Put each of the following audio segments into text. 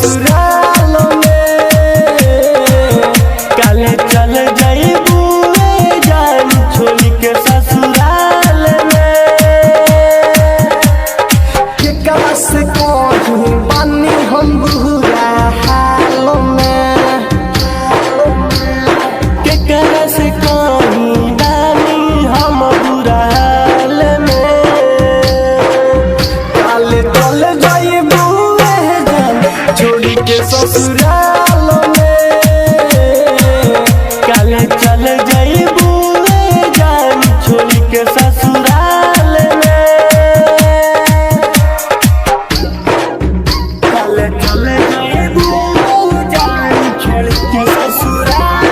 ससुराल में काले चल जाइबू जान छोड़ के ससुराल में केकरा से कहूं बानी हम बुरा हाल में केकरा से कहूं बानी हम बुरा हाल में काले चल जाइबू जान छोड़ के ससुराल में काले चल जाइबू जान छोड़ के ससुराल में काले चल जाइबू जान छोड़ के ससुराल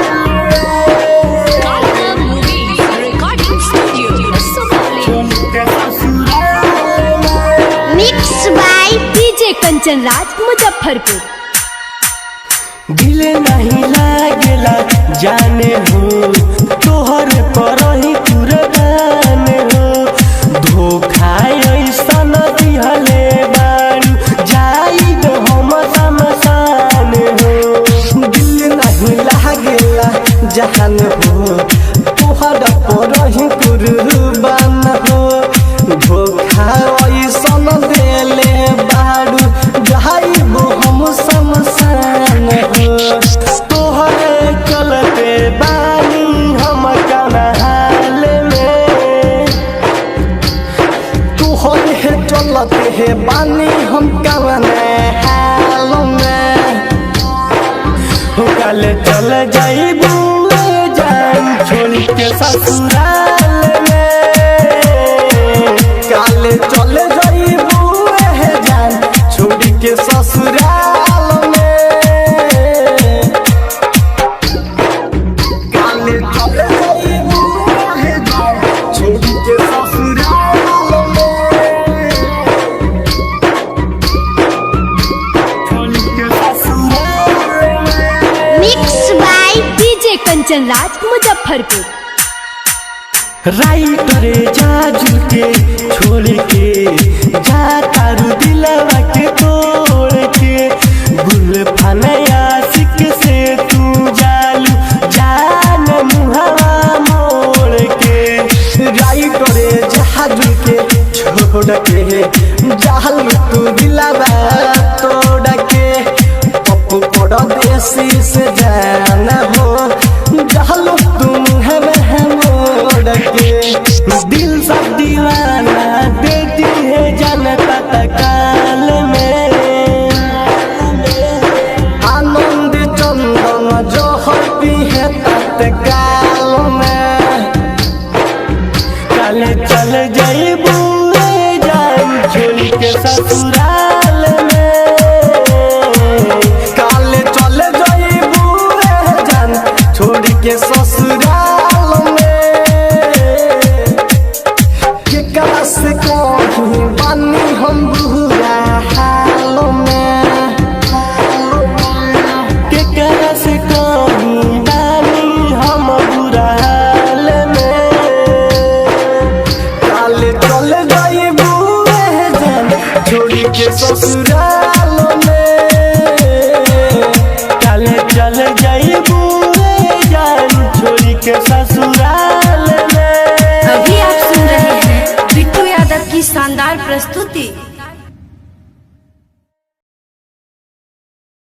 Kalka Movies Recording Studio, Somali. छोड़ के ससुराल में Mixed by DJ Kanchan Raj, Muzaffarpur. दिल नहीं लागेला जाने हो तोहर पर ही कुर्बान हो धोखा ऐसन दिहले बारू जाई दो हम शमशान हो दिल नहीं लागेला जान हो तोहर पर ही कुर्बान हो धोखा ऐसन देले बारू जाई दो हम शमशान हो तोहरे चलते बानी हम कौना हाल में तोहरे चलते है बानी हम कौना हाल में हो काले चल जाइबू जान छोड़ के ससुराल में काले चल जाइबू जान छोड़ के ससुराल में काले चल जाइबू जान छोड़ के ससुराल में छोड़ के ससुराल में Mixed by DJ Kanchan Raj, Muzaffarpur. राइटरे जाजू के छोड़ के जा तारू दिलवा के तोड़ के गुलफान आशिक से तू जालू जान मुहवा मोड़ के राइटरे जाजू के छोड़ के जालू तू दिलवा तोड़ के पप्पू परदेसी से जाना हो जालू तुम हमें मोड़ के दिल सब दीवाना देती है जनता तकाल में आनंद चंदन जो होती है तत्काल में काले चल जाइबू जान छोड़ के ससुराल में काले चल जाइबू जान छोड़ के ससुराल में केकरा से कहूं बानी हम बुरा हाल में केकरा से कहूं बानी हम बुरा हाल में काले चल जाइबू जान छोड़ के ससुराल में काले चल जाइबू जान छोड़ के